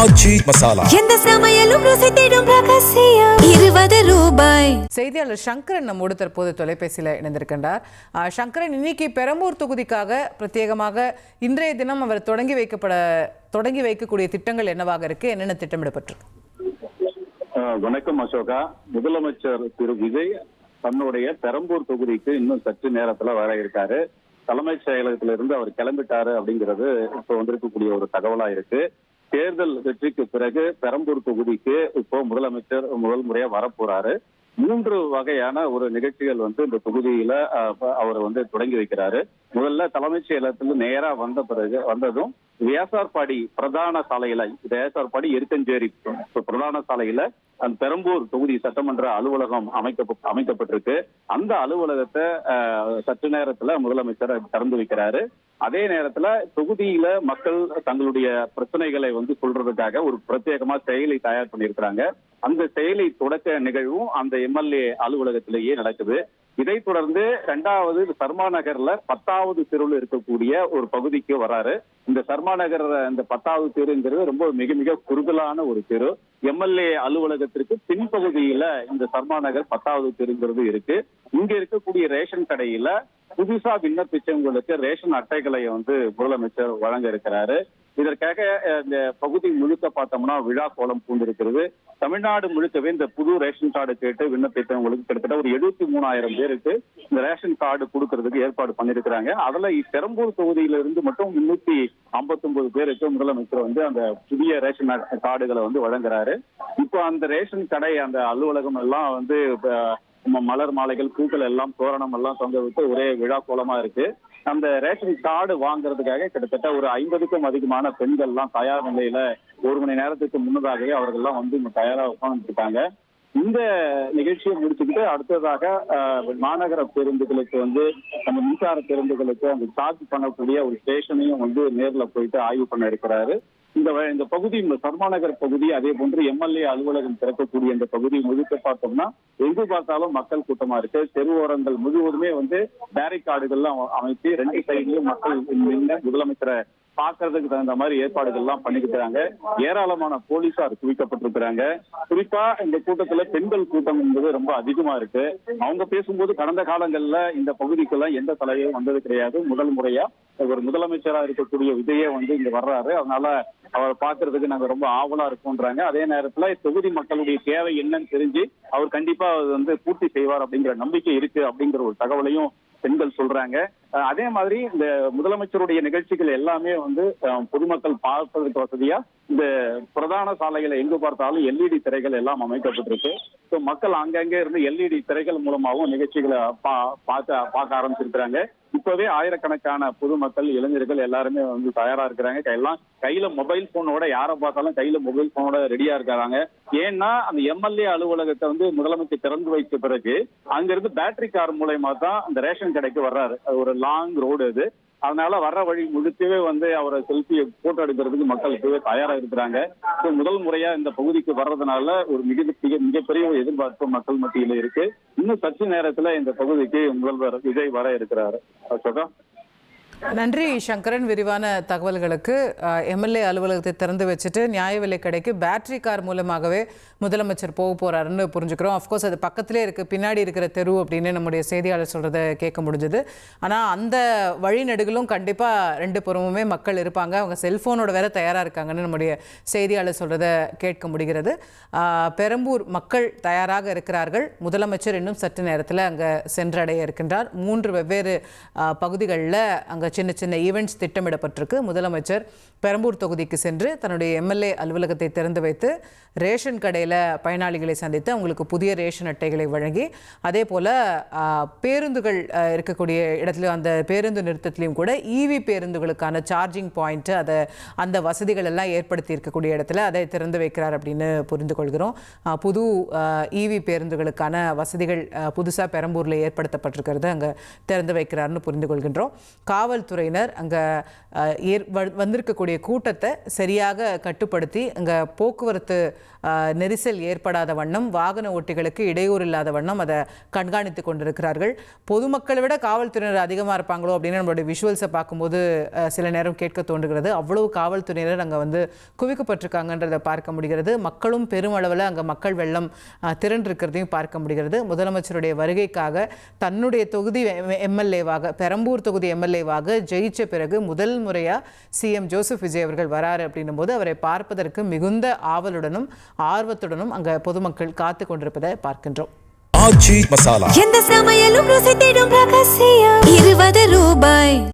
ஆச்சி மசாலா. எந்த சமையலும் ருசி தேடும் ரகசியம் 20 ரூபாய். செய்தியாளர் சங்கரன் நம்மோடு தற்போது தொலைபேசியில் இணைந்திருக்கின்றார். சங்கரன், இன்னைக்கு பெரம்பூர் தொகுதிக்காக பிரத்யேகமாக இன்றைய தினம் அவர் தொடங்கி வைக்கக்கூடிய திட்டங்கள் என்னவாக இருக்கு, என்னென்ன திட்டமிடப்பட்டிருக்கு? வணக்கம் அசோகா. முதலமைச்சர் திரு விஜய் தன்னுடைய பெரம்பூர் தொகுதிக்கு இன்னும் சற்று நேரத்துல வர இருக்காரு. தலைமைச் செயலகத்திலிருந்து அவர் கிளம்பிட்டாரு அப்படிங்கிறது இப்போ வந்திருக்கக்கூடிய ஒரு தகவலா இருக்கு. தேர்தல் வெற்றிக்கு பிறகு பெரம்பூர் தொகுதிக்கு இப்போ முதலமைச்சர் முதல் முறையா வரப்போறாரு. 3 வகையான ஒரு நிகழ்ச்சிகள் இந்த தொகுதியில அவர் தொடங்கி வைக்கிறாரு. முதல்ல தலைமைச் செயலகத்தில் நேரா வந்ததும் வியாசார்பாடி பிரதான சாலையில, வியாசார்பாடி எருக்கஞ்சேரி பிரதான சாலையில அந்த பெரம்பூர் தொகுதி சட்டமன்ற அலுவலகம் அமைக்கப்பட்டிருக்கு. அந்த அலுவலகத்தை சற்று நேரத்துல முதலமைச்சர் திறந்து வைக்கிறாரு. அதே நேரத்துல தொகுதியில மக்கள் தங்களுடைய பிரச்சனைகளை சொல்றதுக்காக ஒரு பிரத்யேகமா செயலி தயார் பண்ணியிருக்கிறாங்க. அந்த செயலி தொடக்க நிகழ்வும் அந்த எம்எல்ஏ அலுவலகத்திலேயே நடக்குது. இதை தொடர்ந்து 2வது சர்மா நகர்ல 10வது தெருவில் இருக்கக்கூடிய ஒரு பகுதிக்கு வராரு. இந்த சர்மா நகர் இந்த 10வது தெருங்கிறது ரொம்ப மிக மிக குறுகலான ஒரு தெரு. எம்எல்ஏ அலுவலகத்திற்கு பின்பகுதியில இந்த சர்மா நகர் 10வது தெருங்கிறது இருக்கு. இங்க இருக்கக்கூடிய ரேஷன் கடையில புதுசா விண்ணப்பிச்சவங்களுக்கு ரேஷன் அட்டைகளை முதலமைச்சர் வழங்க இருக்கிறாரு. இதற்காக இந்த பகுதி முழுக்க பார்த்தோம்னா விழா கோலம் பூண்டிருக்கிறது. தமிழ்நாடு முழுக்கவே இந்த புது ரேஷன் கார்டு கேட்டு விண்ணப்பித்தவங்களுக்கு கிட்டத்தட்ட ஒரு 73,000 பேருக்கு இந்த ரேஷன் கார்டு கொடுக்கறதுக்கு ஏற்பாடு பண்ணிருக்கிறாங்க. அதுல பெரம்பூர் தொகுதியிலிருந்து மட்டும் 359 பேருக்கு முதலமைச்சர் அந்த புதிய ரேஷன் கார்டுகளை வழங்குறாரு. இப்போ அந்த ரேஷன் கடை அந்த அலுவலகம் எல்லாம் மலர் மாலைகள், பூக்கள் எல்லாம், தோரணம் எல்லாம் தொங்க விட்டு ஒரே விழா கோலமா இருக்கு. அந்த ரேஷன் கார்டு வாங்குறதுக்காக கிட்டத்தட்ட ஒரு 50க்கும் அதிகமான பெண்கள் எல்லாம் தயார் நிலையில 1 மணி நேரத்துக்கு முன்னதாகவே அவர்கள் எல்லாம் தயாரா உட்கார்ந்துருக்காங்க. இந்த நிகழ்ச்சியை முடிச்சுக்கிட்டு அடுத்ததாக மாநகர பேருந்துகளுக்கு நம்ம மின்சார பேருந்துகளுக்கு அந்த சார்ஜ் பண்ணக்கூடிய ஒரு ஸ்டேஷனையும் நேர்ல போயிட்டு ஆய்வு பண்ண இருக்கிறாரு. இந்த பகுதி, இந்த சர்மா நகர் பகுதி, அதே போன்று எம்எல்ஏ அலுவலகம் திறக்கக்கூடிய இந்த பகுதி முழுக்க பார்த்தோம்னா எங்கு பார்த்தாலும் மக்கள் கூட்டமா இருக்கு. தெருவோரங்கள் முழுவதுமே பேரிகார்டுகள்லாம் அமைத்து 2 சைட்லயும் மக்கள் முதலமைச்சரை பாக்குறதுக்கு தகுந்த மாதிரி ஏற்பாடுகள் எல்லாம் பண்ணிக்கிறாங்க. ஏராளமான போலீசார் குவிக்கப்பட்டிருக்கிறாங்க. குறிப்பா இந்த கூட்டத்துல பெண்கள் கூட்டம் என்பது ரொம்ப அதிகமா இருக்கு. அவங்க பேசும்போது கடந்த காலங்கள்ல இந்த பகுதிக்கெல்லாம் எந்த தலையும் வந்தது கிடையாது. முதல் முறையா ஒரு முதலமைச்சரா இருக்கக்கூடிய விஜயே இங்க வர்றாரு. அதனால அவரை பாக்குறதுக்கு நாங்க ரொம்ப ஆவலா இருக்கோன்றாங்க. அதே நேரத்துல தொகுதி மக்களுடைய தேவை என்னன்னு தெரிஞ்சு அவர் கண்டிப்பா பூர்த்தி செய்வார் அப்படிங்கிற நம்பிக்கை இருக்கு அப்படிங்கிற ஒரு தகவலையும் பெண்கள் சொல்றாங்க. அதே மாதிரி இந்த முதலமைச்சருடைய நிகழ்ச்சிகள் எல்லாமே பொதுமக்கள் பார்ப்பதற்கு வசதியா இந்த பிரதான சாலைகளை எங்கு பார்த்தாலும் LED திரைகள் எல்லாம் அமைக்கப்பட்டிருக்கு. மக்கள் அங்கங்கே இருந்து LED திரைகள் மூலமாகவும் நிகழ்ச்சிகளை பார்க்க ஆரம்பிச்சிருக்கிறாங்க. இப்பவே ஆயிரக்கணக்கான பொதுமக்கள், இளைஞர்கள் எல்லாருமே தயாரா இருக்கிறாங்க. கையில மொபைல் போனோட, யாரை பார்த்தாலும் கையில மொபைல் போனோட ரெடியா இருக்காங்க. ஏன்னா அந்த எம்எல்ஏ அலுவலகத்தை முதலமைச்சர் திறந்து வைத்த பிறகு அங்கிருந்து பேட்டரி கார் மூலயமா தான் அந்த ரேஷன் கடைக்கு வர்றாரு. அது ஒரு லாங் ரோடு அது. அதனால வர்ற வழி முழுக்கவே அவரை செல்ஃபியை போட்டோ எடுக்கிறதுக்கு மக்கள் இப்பவே தயாரா இருக்கிறாங்க. முதல் முறையா இந்த பகுதிக்கு வர்றதுனால ஒரு மிகப்பெரிய ஒரு எதிர்பார்ப்பு மக்கள் மத்தியில இருக்கு. இன்னும் சற்று நேரத்துல இந்த பகுதிக்கு முதல்வர் விஜய் வர இருக்கிறாரு. அசோகா, நன்றி சங்கரன், விரிவான தகவல்களுக்கு. எம்எல்ஏ அலுவலகத்தை திறந்து வச்சுட்டு நியாய விலை கடைக்கு பேட்டரி கார் மூலமாகவே முதலமைச்சர் போக போறாருன்னு புரிஞ்சுக்கிறோம். அஃப்கோர்ஸ் அது பக்கத்திலே இருக்கு, பின்னாடி இருக்கிற தெரு அப்படின்னு நம்முடைய செய்தியாளர் சொல்றதை கேட்க முடிஞ்சது. ஆனால் அந்த வழிநெடுகளும் கண்டிப்பாக 2 புறமுமே மக்கள் இருப்பாங்க. அவங்க செல்போனோட வேற தயாராக இருக்காங்கன்னு நம்முடைய செய்தியாளர் சொல்றதை கேட்க முடிகிறது. பெரம்பூர் மக்கள் தயாராக இருக்கிறார்கள். முதலமைச்சர் இன்னும் சற்று நேரத்தில் அங்கே சென்றடைய இருக்கின்றார். 3 வெவ்வேறு பகுதிகளில் அங்கே சின்ன சின்ன ஈவெண்ட்ஸ் திட்டமிடப்பட்டிருக்கு. முதலமைச்சர் பெரம்பூர் தொகுதிக்கு சென்று தன்னுடைய எம்எல்ஏ அலுவலகத்தை திறந்து வைத்து ரேஷன் கடையில் பயனாளிகளை சந்தித்து அவங்களுக்கு புதிய ரேஷன் அட்டைகளை வழங்கி, அதே போல் பேருந்துகள் இருக்கக்கூடிய இடத்துல அந்த பேருந்து நிறுத்தத்திலையும் கூட EV பேருந்துகளுக்கான சார்ஜிங் பாயிண்ட்டு அந்த வசதிகள் எல்லாம் ஏற்படுத்தி இருக்கக்கூடிய இடத்துல அதை திறந்து வைக்கிறார் அப்படின்னு புரிந்து கொள்கிறோம். புது EV பேருந்துகளுக்கான வசதிகள் புதுசாக பெரம்பூரில் ஏற்படுத்தப்பட்டிருக்கிறது அங்கே திறந்து வைக்கிறார்னு புரிந்து கொள்கின்றோம். காவல் காவல்துறையினர் அங்கே வந்திருக்கக்கூடிய கூட்டத்தை சரியாக கட்டுப்படுத்தி அங்கே போக்குவரத்து நெரிசல் ஏற்படாத வண்ணம், வாகன ஓட்டிகளுக்கு இடையூறு இல்லாத வண்ணம் அதை கண்காணித்து கொண்டிருக்கிறார்கள். பொதுமக்களை விட காவல்துறையினர் அதிகமாக இருப்பாங்களோ அப்படின்னு நம்மளுடைய விஷுவல்ஸை பார்க்கும்போது சில நேரம் கேட்க தோன்றுகிறது. அவ்வளவு காவல்துறையினர் அங்கே வந்து குவிக்கப்பட்டிருக்காங்கன்றதை பார்க்க முடிகிறது. மக்களும் பெருமளவில் அங்கே மக்கள் வெள்ளம் திரண்டிருக்கிறதையும் பார்க்க முடிகிறது. முதலமைச்சருடைய வருகைக்காக தன்னுடைய தொகுதி எம்எல்ஏவாக, பெரம்பூர் தொகுதி எம்எல்ஏவாக ஜெயிச்ச பிறகு முதல் முறையாக சிஎம் ஜோசப் விஜய் அவர்கள் வராரு அப்படின்னும் போது அவரை பார்ப்பதற்கு மிகுந்த ஆவலுடனும் ஆர்வத்துடனும் அங்க பொதுமக்கள் காத்து கொண்டிருப்பதை பார்க்கின்றோம். எந்த சமையலும் ருசி தேடும் ரகசியம் 20 ரூபாய்.